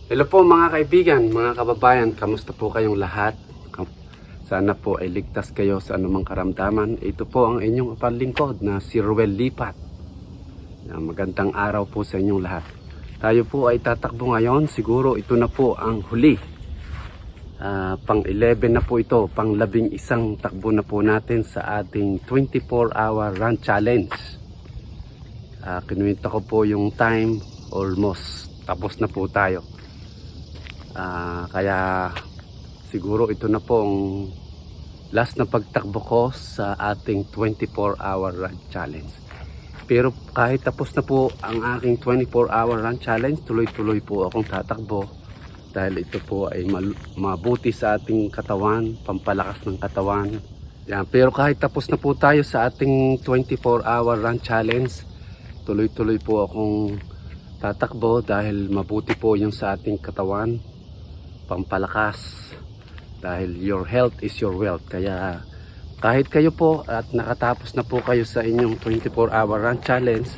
Hello po mga kaibigan, mga kababayan, kamusta po kayong lahat? Sana po ay ligtas kayo sa anumang karamdaman. Ito po ang inyong panlingkod na si Ruel Lipat. Magandang araw po sa inyong lahat. Tayo po ay tatakbo ngayon, siguro ito na po ang huli. Pang 11 na po ito, pang 11 takbo na po natin sa ating 24-hour run challenge. Kinuwenta ko po yung time, almost tapos na po tayo. Kaya siguro ito na po ang last na pagtakbo ko sa ating 24-hour run challenge. Pero kahit tapos na po ang aking 24-hour run challenge, tuloy-tuloy po akong tatakbo dahil ito po ay mabuti sa ating katawan, pampalakas ng katawan. Yan. Pero kahit tapos na po tayo sa ating 24-hour run challenge, tuloy-tuloy po akong tatakbo dahil mabuti po yung sa ating katawan, pampalakas, dahil your health is your wealth. Kaya kahit kayo po at nakatapos na po kayo sa inyong 24-hour run challenge,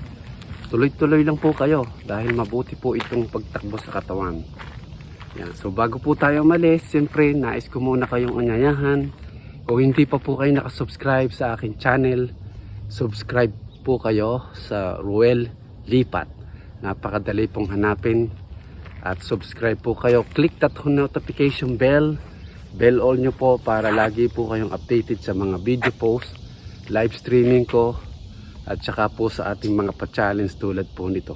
tuloy-tuloy lang po kayo dahil mabuti po itong pagtakbo sa katawan. Yan. So bago po tayo umalis, siyempre nais ko muna kayong anyayahan. Kung hindi pa po kayo nakasubscribe sa aking channel, subscribe po kayo sa Ruel Lipat. Napakadali pong hanapin. At subscribe po kayo, click that notification bell all nyo po para lagi po kayong updated sa mga video post, live streaming ko, at saka po sa ating mga pa-challenge tulad po nito.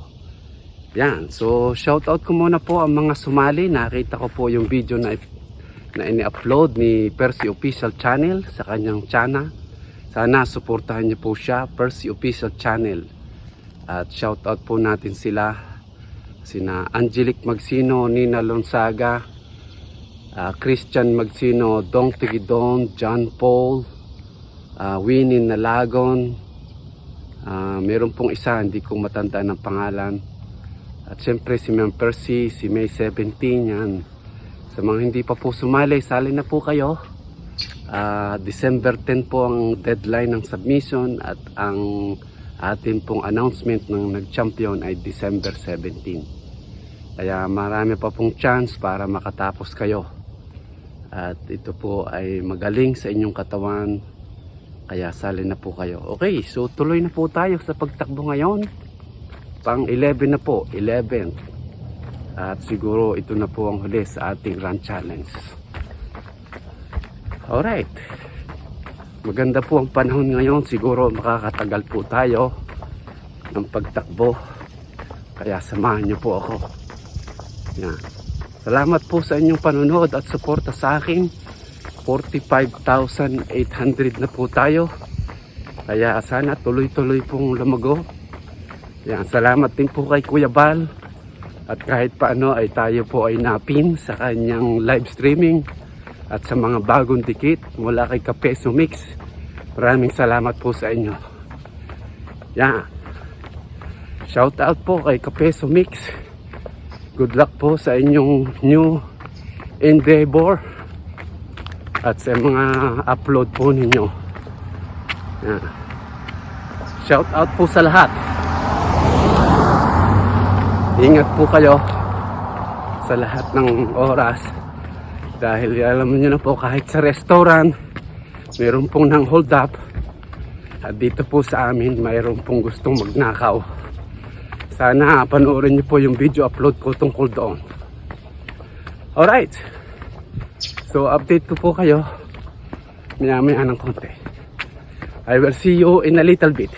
Yan, so shout out ko muna po ang mga sumali. Nakita ko po yung video na ini-upload ni Percy Official Channel sa kanyang channel. Sana suportahan nyo po siya, Percy Official Channel. At shout out po natin sila, sina Angelic Magsino, Nina Lonsaga, Christian Magsino, Dong Tigidon, John Paul, Winnie Nalagon, meron pong isa hindi ko matandaan ng pangalan, at siyempre si Ma'am Percy, si May 17. Yan. Sa mga hindi pa po sumali, sali na po kayo. December 10 po ang deadline ng submission at ang atin pong announcement ng nag-champion ay December 17. Kaya marami pa pong chance para makatapos kayo. At ito po ay magaling sa inyong katawan. Kaya sali na po kayo. Okay, so tuloy na po tayo sa pagtakbo ngayon. Pang 11 na po, 11. At siguro ito na po ang huli sa ating run challenge. Alright. Maganda po ang panahon ngayon. Siguro makakatagal po tayo ng pagtakbo. Kaya samahan niyo po ako. Yan. Salamat po sa inyong panonood at suporta sa akin. 45,800 na po tayo. Kaya sana tuloy-tuloy pong lumago. Yan. Salamat din po kay Kuya Bal. At kahit paano ay tayo po ay napin sa kanyang live streaming. At sa mga bagong dikit mula kay Kapeso Mix. Maraming salamat po sa inyo. Yan. Shout out po kay Kapeso Mix. Good luck po sa inyong new endeavor at sa mga upload po ninyo. Yan. Shout out po sa lahat. Ingat po kayo sa lahat ng oras dahil alam niyo na po kahit sa restaurant mayroon pong nang hold up at dito po sa amin mayroon pong gustong magnakaw. Sana panoorin niyo po yung video upload ko tungkol doon. Alright. So update ko po kayo maya-maya ng konti. I will see you in a little bit.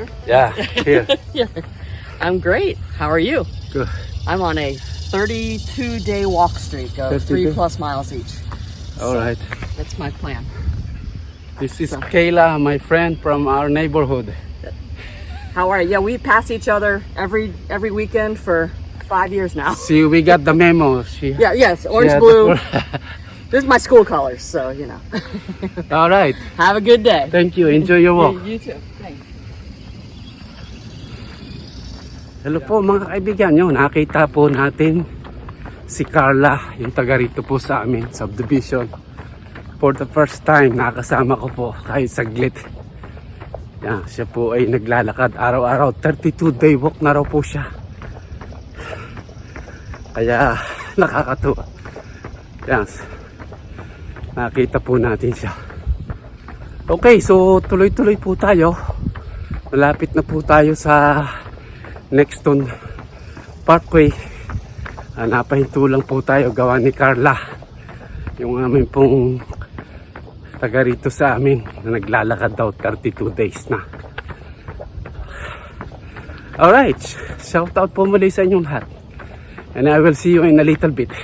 here? Yeah, here. Yeah. I'm great. How are you? Good. I'm on a 32-day walk streak of 32? 3+ miles each. All right. That's my plan. This is Kayla, my friend from our neighborhood. How are you? Yeah, we pass each other every weekend for 5 years now. See, we got the memo. Yeah, yes, orange, Yeah, blue. This is my school colors, so you know. All right. Have a good day. Thank you. Enjoy your walk. You too. Thanks. Hello po mga kaibigan nyo. Nakita po natin si Carla, yung taga rito po sa amin, subdivision. For the first time, nakasama ko po kahit saglit. Yan, siya po ay naglalakad araw-araw. 32-day walk na raw po siya. Kaya nakakatuwa. Yan. Nakita po natin siya. Okay, so tuloy-tuloy po tayo. Malapit na po tayo sa Nexton Parkway. Napahinto lang po tayo gawa ni Carla. Yung amin pong taga rito sa amin na naglalakad daw 32 days na. Alright, shout out po muli sa inyong lahat. And I will see you in a little bit.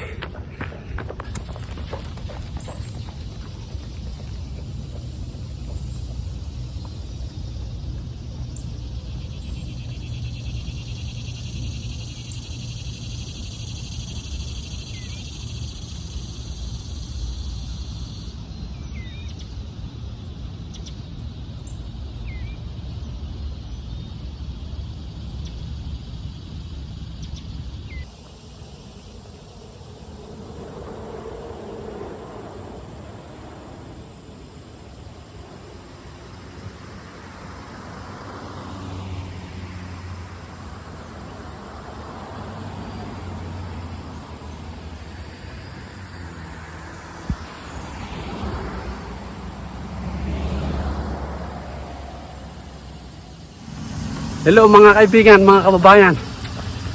Hello mga kaibigan, mga kababayan.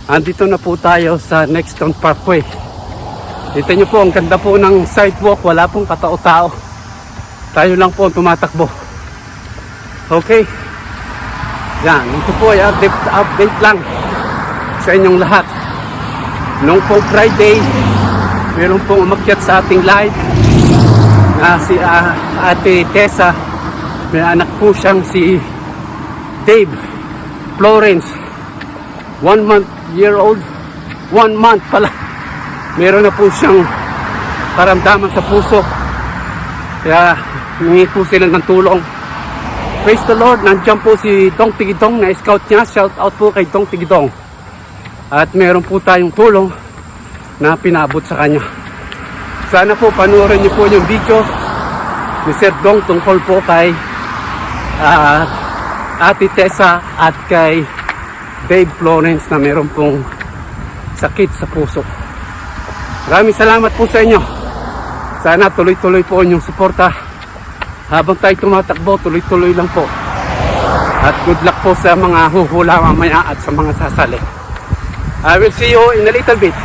Andito na po tayo sa Nexton Parkway. Dito nyo po, ang ganda po ng sidewalk. Wala pong katao-tao. Tayo lang po ang tumatakbo. Okay. Yan, ito po ay update lang sa inyong lahat. Noong po Friday, meron pong umakyat sa ating live na si Ate Tessa. May anak po siyang si Dave Florence, 1 year old, 1 month pala. Meron na po siyang karamdaman sa puso. Kaya hingi po sila ng tulong. Praise the Lord, nandiyan po si Dong Tigidong na scout niya. Shout out po kay Dong Tigidong. At meron po tayong tulong na pinabot sa kanya. Sana po panoorin niyo po yung video ni Sir Dong tungkol po kay Ate Tessa at kay Dave Florence na meron pong sakit sa puso. Maraming salamat po sa inyo. Sana tuloy-tuloy po inyong suporta. Habang tayo tumatakbo, tuloy-tuloy lang po. At good luck po sa mga huhula mamaya at sa mga sasali. I will see you in a little bit.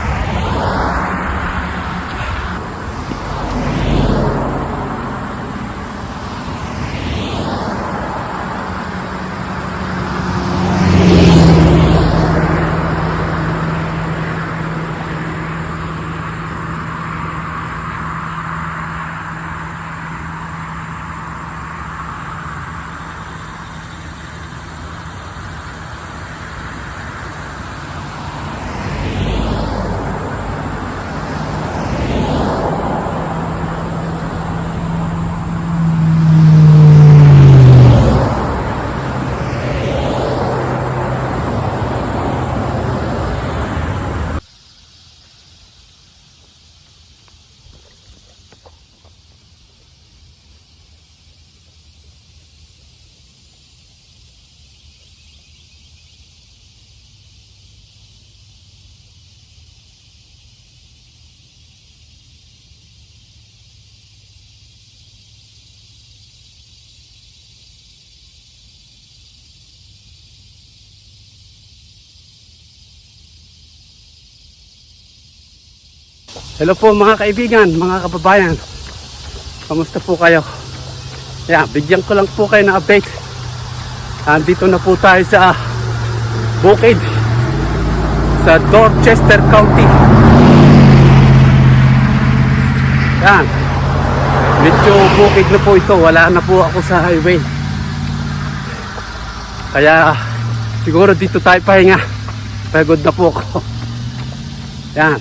Hello po mga kaibigan, mga kababayan. Kamusta po kayo? Yeah, bigyan ko lang po kayo ng update. Andito na po tayo sa bukid sa Dorchester County. Yan. Medyo bukid na po ito. Wala na po ako sa highway. Kaya siguro dito tayo pahinga. Pagod na po ako. Yan.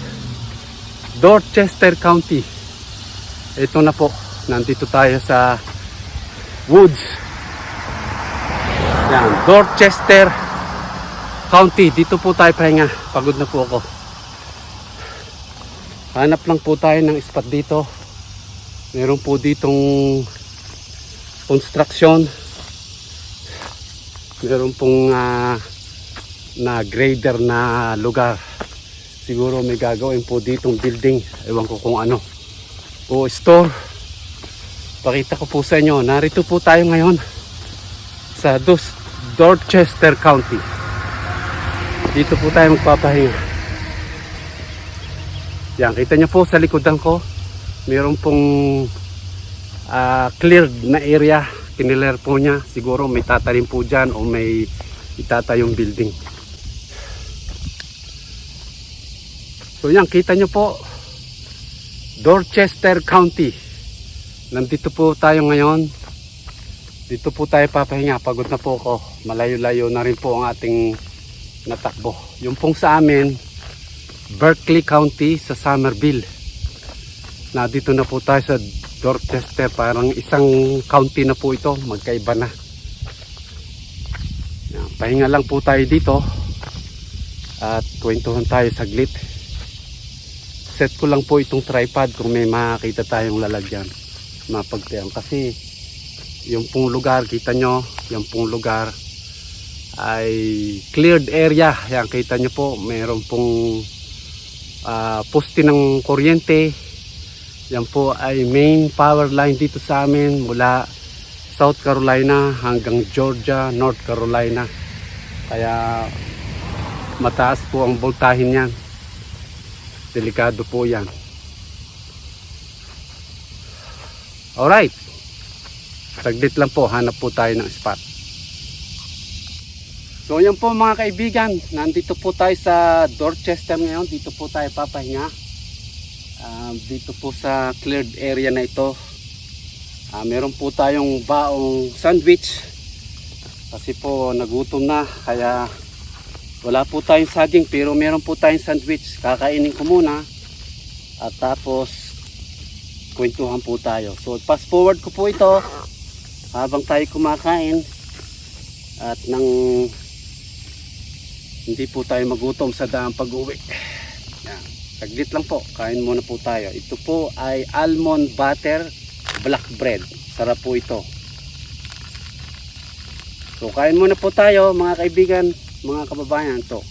Dorchester County. Ito na po. Nandito tayo sa woods. Yan. Dorchester County. Dito po tayo pahinga. Pagod na po ako. Hanap lang po tayo ng spot dito. Meron po ditong construction. Meron pong na grader na lugar. Siguro may gagawin po ditong building. Ewan ko kung ano. O store. Pakita ko po sa inyo. Narito po tayo ngayon sa Dorchester County. Dito po tayo magpapahinga. Yan, kita nyo po sa likodan ko. Meron pong cleared na area. Kiniler po niya. Siguro may tatalim po dyan o may itatayong building. So yan, kita nyo po. Dorchester County. Nandito po tayo ngayon. Dito po tayo papahinga. Pagod na po ako. Malayo-layo na rin po ang ating natakbo. Yung pong sa amin, Berkeley County sa Somerville. Dito na po tayo sa Dorchester. Parang isang county na po ito. Magkaiba na. Yan, pahinga lang po tayo dito. At kwentuhan tayo saglit. Set ko lang po itong tripod kung may makakita tayong lalagyan. Mapagtiyan. Kasi yung pong lugar, kita nyo, yung pong lugar ay cleared area. Yan, kita nyo po, mayroon pong poste ng kuryente. Yan po ay main power line dito sa amin mula South Carolina hanggang Georgia, North Carolina. Kaya mataas po ang voltahin yan. Delikado po yan. Alright. Saglit lang po, hanap po tayo ng spot. So yan po mga kaibigan, nandito po tayo sa Dorchester ngayon. Dito po tayo papahinga. Dito po sa cleared area na ito. Meron po tayong baong sandwich. Kasi po nagutom na, kaya wala po tayong saging pero meron po tayong sandwich. Kakainin ko muna at tapos kwentuhan po tayo. So fast forward ko po ito habang tayo kumakain at nang hindi po tayo magutom sa daang pag-uwi. Yan. Saglit lang po, kain muna po tayo. Ito po ay almond butter black bread. Sarap po ito. So kain muna po tayo mga kaibigan, mga kababayan to.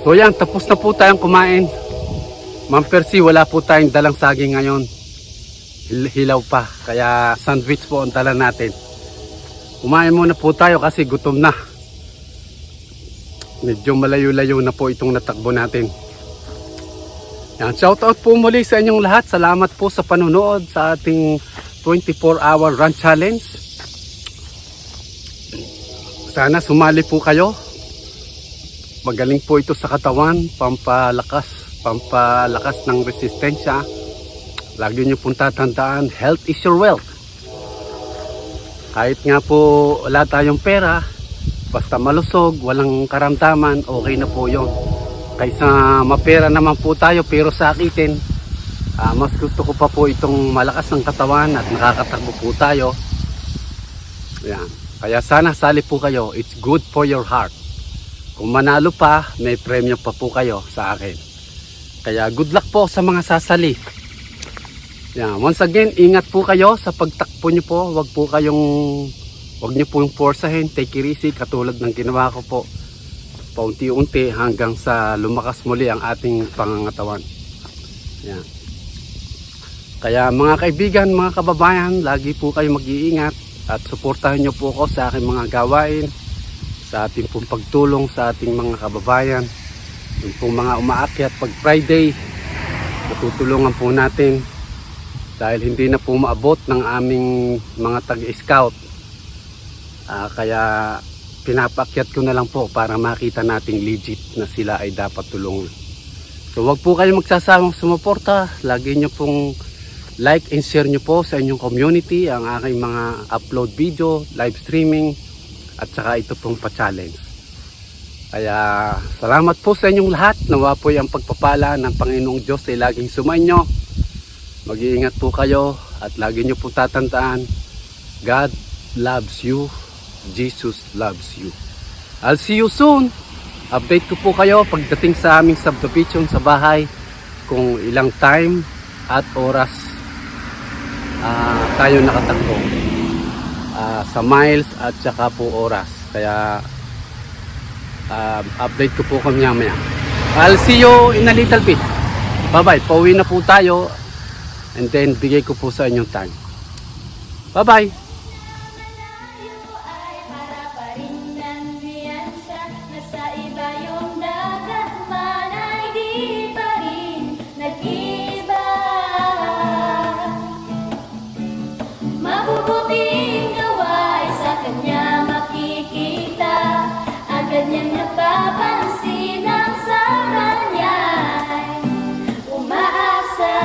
So yan, tapos na po tayong kumain. Ma'am Percy, wala po tayong dalang saging ngayon. Hilaw pa, kaya sandwich po ang dala natin. Kumain muna po tayo kasi gutom na. Medyo malayo-layo na po itong natakbo natin. Yan, shoutout po muli sa inyong lahat. Salamat po sa panunood sa ating 24-hour run challenge. Sana sumali po kayo. Magaling po ito sa katawan, pampalakas ng resistensya lagi nyo pong tatandaan, health is your wealth. Kahit nga po wala tayong pera, basta malusog, walang karamdaman, okay na po yon. Kaysa mapera naman po tayo pero sakitin, mas gusto ko pa po itong malakas ng katawan at nakakatakbo po tayo. Yan. Kaya sana sali po kayo, it's good for your heart. Kung manalo pa, may premyo pa po kayo sa akin. Kaya good luck po sa mga sasali. Yan. Once again, ingat po kayo sa pagtakbo nyo po. Huwag nyo pong forsahin, take it easy katulad ng ginawa ko po. Paunti-unti hanggang sa lumakas muli ang ating pangangatawan. Yan. Kaya mga kaibigan, mga kababayan, lagi po kayo mag-iingat at suportahan nyo po ako sa aking mga gawain, sa ating pong pagtulong sa ating mga kababayan. Yung pong mga umaakyat pag Friday, matutulungan po natin dahil hindi na po maabot ng aming mga tag-scout. Kaya pinapakyat ko na lang po para makita nating legit na sila ay dapat tulungan. So wag po kayo magsasawang sumuporta. Lagi nyo pong like and share nyo po sa inyong community ang aking mga upload video, live streaming at saka ito pong pa-challenge. Kaya salamat po sa inyong lahat. Nawa po ang pagpapala ng Panginoong Diyos ay laging sumainyo. Mag-iingat po kayo at lagi nyo po tatandaan, God loves you, Jesus loves you. I'll see you soon. Update ko po kayo pagdating sa aming subdivision sa bahay kung ilang time at oras tayo nakatakbo sa miles at saka po oras. Kaya update ko po kami mamaya. I'll see you in a little bit. Bye bye. Pauwi na po tayo and then bigay ko po sa inyong time. Bye bye. Mabubuting gawain sa kanya makikita, agad niyang napapansin ang sa kanya'y umaasa.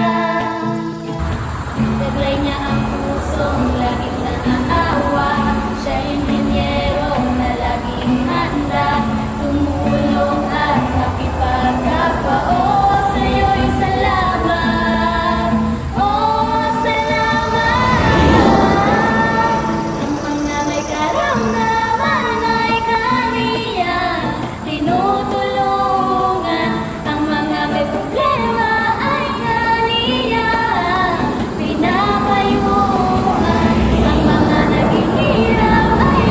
Taglay niya ang pusong laging naaawa, siya inhinyero na laging handa, tumulong at makipagkapwa. Oh, sa'yo'y salamat. Oh, salamat. Ang mga may karamdaman ay kaniya tinutulungan, ang mga may problema ay kaniya pinapayuhan, ang mga naghihirap ay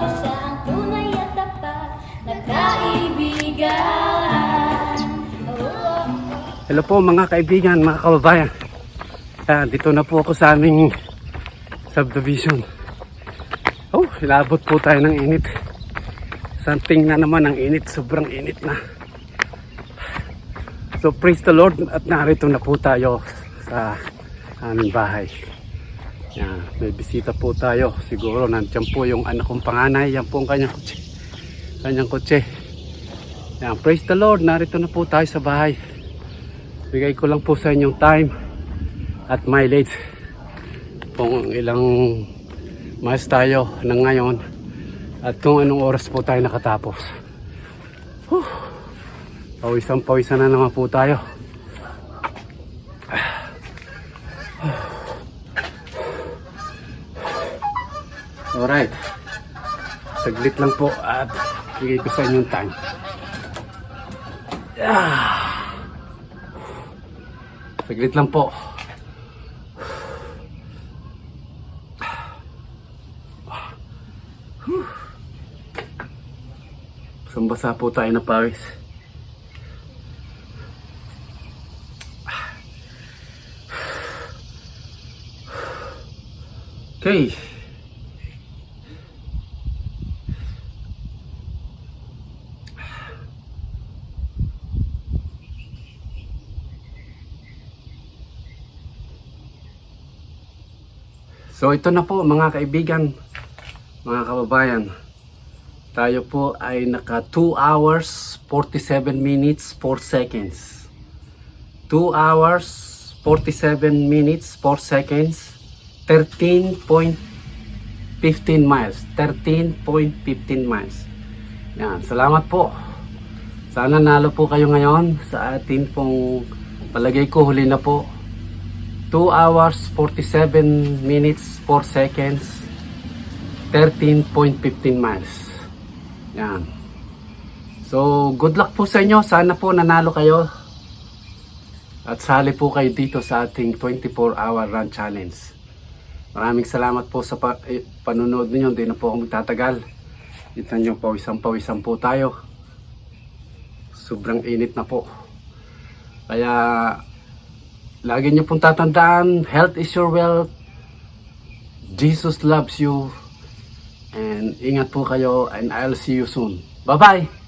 siya ang tunay at tapat na kaibigan. Oh. Hello po mga kaibigan, mga kababayan. Dito na po ako sa aming subdivision. Oh, ilabot po tayo ng init. Something na naman ang init, sobrang init na. So praise the Lord at narito na po tayo sa aming bahay. Yan, may bisita po tayo. Siguro nandiyan po yung anak kong panganay. Yan po ang kanyang kotse. Kanyang kotse. Yan, praise the Lord, narito na po tayo sa bahay. Bigay ko lang po sa inyong time at mileage kung ilang miles tayo ng ngayon at kung anong oras po tayo nakatapos. Pawisan na naman po tayo. Alright, saglit lang po at bigay ko sa inyong time. Saglit lang po. Basang-basa po tayo na pawis. Okay. So ito na po mga kaibigan, mga kababayan. Tayo po ay naka 2 hours 47 minutes 4 seconds. 2 hours 47 minutes 4 seconds. 13.15 miles. 13.15 miles. Yan, salamat po. Sana nalo po kayo ngayon sa atin pong palagay ko huli na po. 2 hours 47 minutes 4 seconds 13.15 miles. Yan. So good luck po sa inyo. Sana po nanalo kayo at sali po kayo dito sa ating 24-hour run challenge. Maraming salamat po sa panunood ninyo. Hindi na po ako magtatagal. Kita nyo, pawisan po tayo. Sobrang init na po. Kaya lagi nyo pong tatandaan, health is your wealth. Jesus loves you. And ingat po kayo and I'll see you soon. Bye-bye!